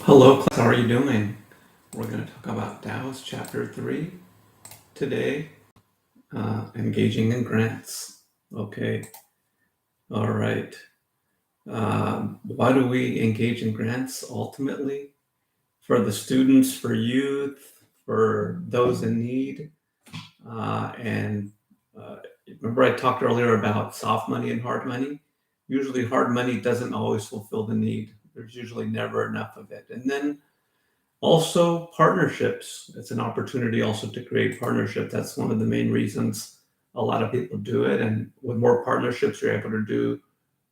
Hello, class. How are you doing? We're going to talk about Taoist Chapter 3 today, engaging in grants. Okay, all right. Why do we engage in grants ultimately? For the students, for youth, for those in need. And remember, I talked earlier about soft money and hard money? Usually, hard money doesn't always fulfill the need, there's usually never enough of it. And then also, partnerships. It's an opportunity also to create partnership. That's one of the main reasons a lot of people do it. And with more partnerships, you're able to do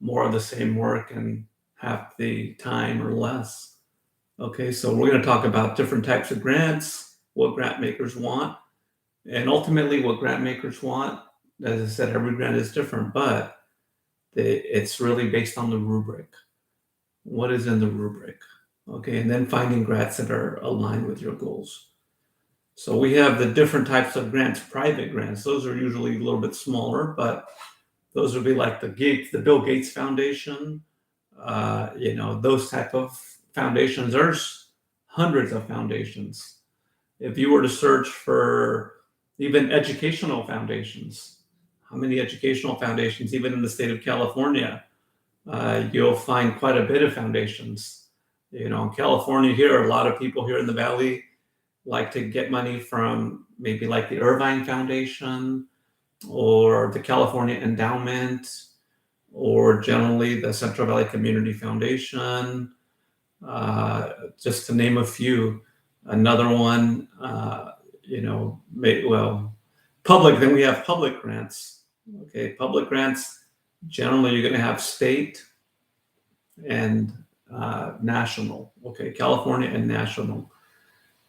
more of the same work and half the time or less. Okay, so we're going to talk about different types of grants, what grant makers want, and ultimately what grant makers want. As I said, every grant is different, but it's really based on the rubric. What is in the rubric? Okay, and then finding grants that are aligned with your goals. So we have the different types of grants, private grants. Those are usually a little bit smaller, but those would be like the Bill Gates Foundation, those type of foundations. There's hundreds of foundations. If you were to search for even educational foundations, how many educational foundations, even in the state of California, you'll find quite a bit of foundations. In California here, a lot of people here in the Valley like to get money from maybe like the Irvine Foundation or the California Endowment or generally the Central Valley Community Foundation, just to name a few. Another one, public, then we have public grants. Okay, public grants, generally you're going to have state and national. Okay, California and national.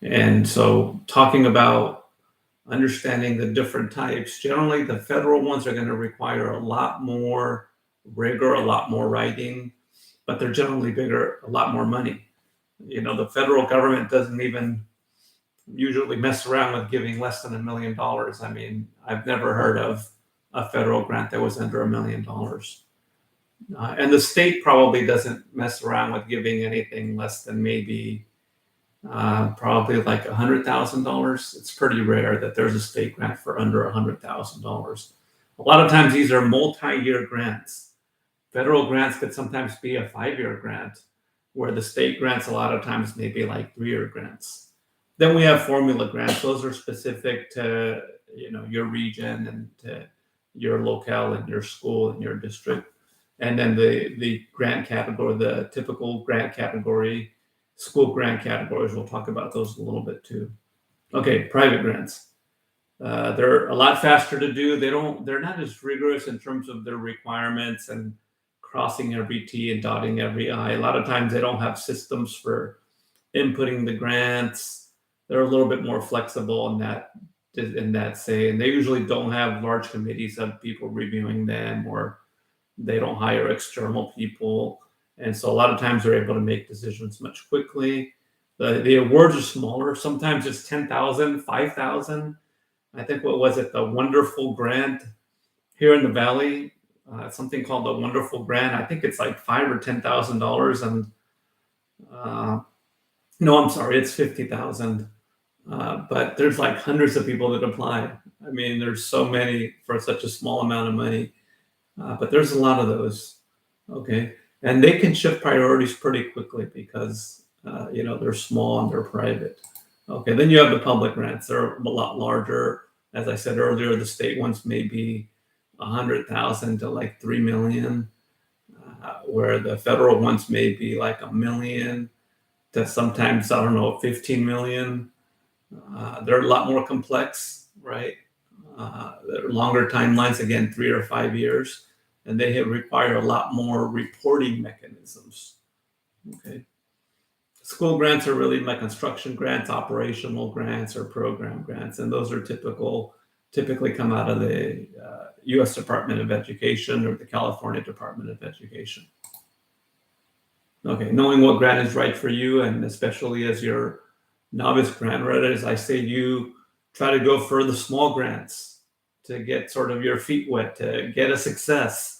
And so talking about understanding the different types, generally the federal ones are going to require a lot more rigor, a lot more writing, but they're generally bigger, a lot more money. The federal government doesn't even usually mess around with giving less than $1 million. I mean, I've never heard of a federal grant that was under $1 million. And the state probably doesn't mess around with giving anything less than maybe probably like $100,000. It's pretty rare that there's a state grant for under $100,000. A lot of times these are multi-year grants. Federal grants could sometimes be a 5-year grant, where the state grants a lot of times may be like 3-year grants. Then we have formula grants. Those are specific to your region and to your locale and your school and your district. And then the grant category, the typical grant category, school grant categories. We'll talk about those a little bit too. Okay, private grants. They're a lot faster to do. They're not as rigorous in terms of their requirements and crossing every T and dotting every I. A lot of times they don't have systems for inputting the grants. They're a little bit more flexible in that say, and they usually don't have large committees of people reviewing them, or they don't hire external people. And so a lot of times they're able to make decisions much quickly. The awards are smaller. Sometimes it's 10,000, 5,000. I think, what was it? The Wonderful Grant here in the Valley, something called the Wonderful Grant. I think it's like $5,000 or $10,000. And no, I'm sorry, it's 50,000. But there's like hundreds of people that apply. I mean, there's so many for such a small amount of money. But there's a lot of those. Okay. And they can shift priorities pretty quickly because, they're small and they're private. Okay. Then you have the public grants. They're a lot larger. As I said earlier, the state ones may be 100,000 to like 3 million, where the federal ones may be like 1 million to sometimes, I don't know, 15 million. They're a lot more complex, right? They're longer timelines, again, 3 or 5 years, and they require a lot more reporting mechanisms. Okay. School grants are really like construction grants, operational grants, or program grants, and those are typically come out of the U.S. Department of Education or the California Department of Education. Okay, knowing what grant is right for you, and especially as your novice grant writers, I say you try to go for the small grants to get sort of your feet wet, to get a success.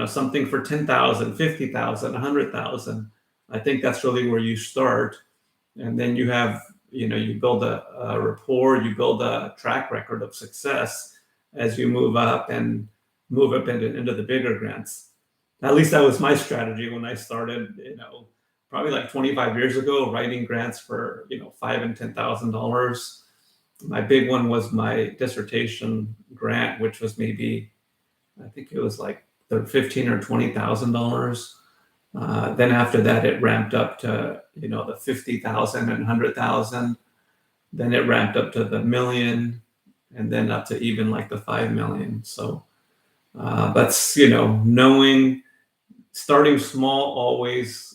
Something for 10,000, 50,000, 100,000. I think that's really where you start. And then you have, you build a rapport, you build a track record of success as you move up into the bigger grants. At least that was my strategy when I started, probably like 25 years ago, writing grants for, $5,000 and $10,000. My big one was my dissertation grant, which was maybe, I think it was like $15,000 or $20,000. Then after that, it ramped up to, the 50,000 and 100,000. Then it ramped up to the million, and then up to even like the 5 million. So that's, knowing starting small always,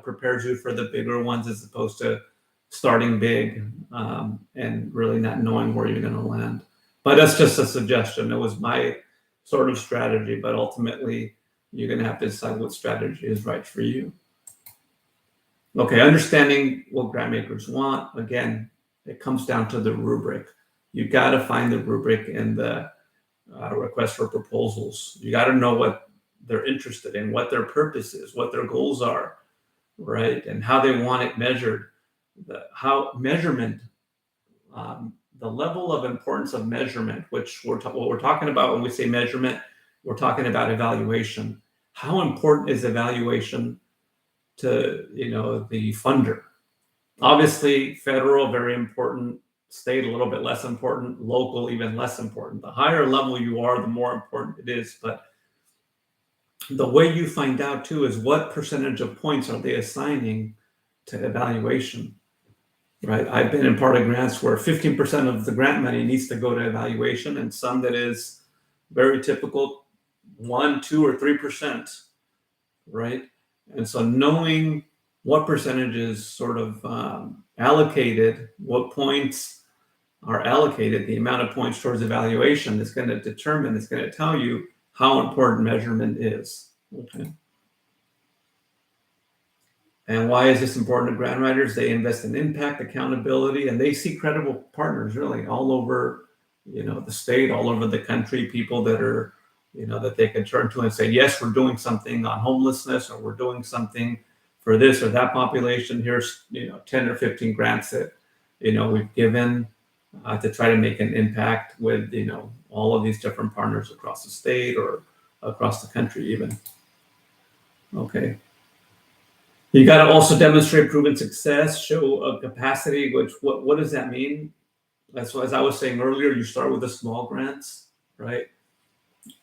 prepares you for the bigger ones as opposed to starting big and really not knowing where you're going to land. But that's just a suggestion. It was my sort of strategy, but ultimately you're going to have to decide what strategy is right for you. Okay, understanding what grant makers want. Again, it comes down to the rubric. You got to find the rubric in the request for proposals. You got to know what they're interested in, what their purpose is, what their goals are, right? And how they want it measured. Measurement, the level of importance of measurement, which what we're talking about when we say measurement, we're talking about evaluation. How important is evaluation to, the funder? Obviously, federal, very important. State, a little bit less important. Local, even less important. The higher level you are, the more important it is. But the way you find out too is what percentage of points are they assigning to evaluation, right? I've been in part of grants where 15% of the grant money needs to go to evaluation, and some that is very typical, 1, 2, or 3%, right? And so knowing what percentage is sort of allocated, what points are allocated, the amount of points towards evaluation is going to tell you how important measurement is. Okay. And why is this important to grant writers? They invest in impact, accountability, and they see credible partners really all over, the state, all over the country, people that are, that they can turn to and say, yes, we're doing something on homelessness, or we're doing something for this or that population. Here's, 10 or 15 grants that, we've given to try to make an impact with, all of these different partners across the state or across the country even. Okay. You got to also demonstrate proven success, show a capacity, which what does that mean? That's what, as I was saying earlier, you start with the small grants, right?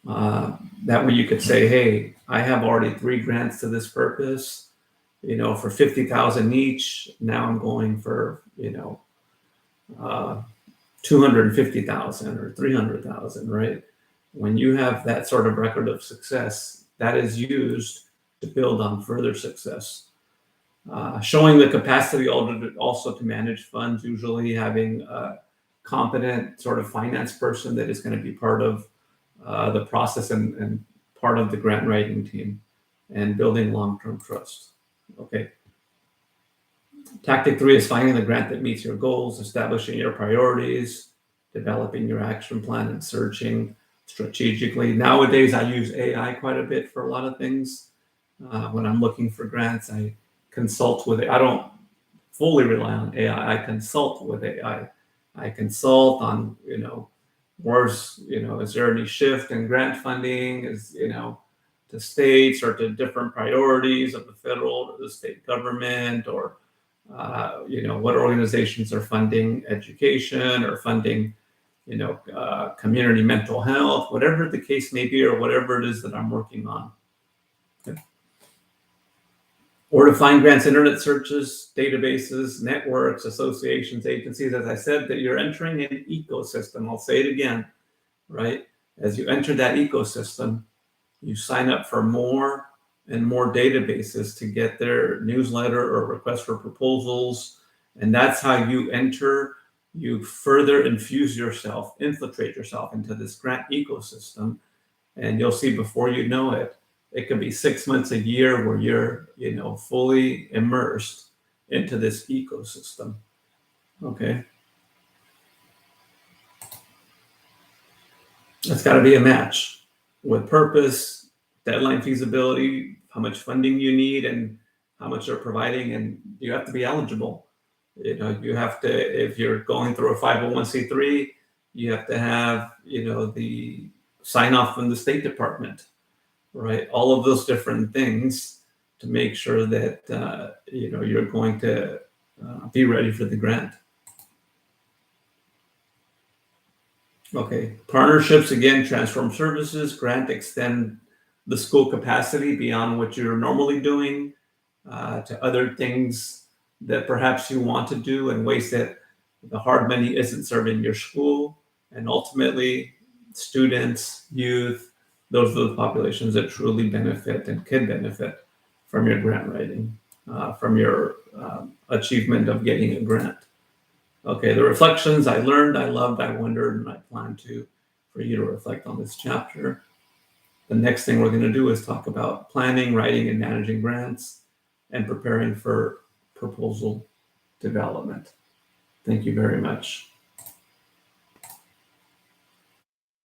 That way you could say, hey, I have already 3 grants to this purpose, for 50,000 each. Now I'm going for, 250,000 or 300,000, right? When you have that sort of record of success, that is used to build on further success. Showing the capacity also to manage funds, usually having a competent sort of finance person that is going to be part of the process and part of the grant writing team, and building long-term trust. Okay. Tactic 3 is finding the grant that meets your goals, establishing your priorities, developing your action plan, and searching strategically. Nowadays, I use AI quite a bit for a lot of things. When I'm looking for grants, I consult with it. I don't fully rely on AI. I consult with AI. I consult on, where's, is there any shift in grant funding? Is, to states or to different priorities of the federal or the state government, or what organizations are funding education or funding, community mental health, whatever the case may be, or whatever it is that I'm working on. Okay. Or to find grants, internet searches, databases, networks, associations, agencies. As I said, that you're entering an ecosystem. I'll say it again, right? As you enter that ecosystem, you sign up for more and more databases to get their newsletter or request for proposals. And that's how you enter, you further infiltrate yourself into this grant ecosystem. And you'll see before you know it, it could be 6 months, a year where you're, fully immersed into this ecosystem. Okay. It's got to be a match with purpose, deadline, feasibility, how much funding you need, and how much they're providing, and you have to be eligible. You have to, if you're going through a 501c3, you have to have, the sign off from the State Department, right? All of those different things to make sure that, you're going to be ready for the grant. Okay, partnerships, again, transform services, grant, extend the school capacity beyond what you're normally doing to other things that perhaps you want to do in ways that the hard money isn't serving your school. And ultimately, students, youth, those are the populations that truly benefit and can benefit from your grant writing, from your achievement of getting a grant. Okay, the reflections: I learned, I loved, I wondered, and I plan for you to reflect on this chapter. The next thing we're going to do is talk about planning, writing, and managing grants, and preparing for proposal development. Thank you very much.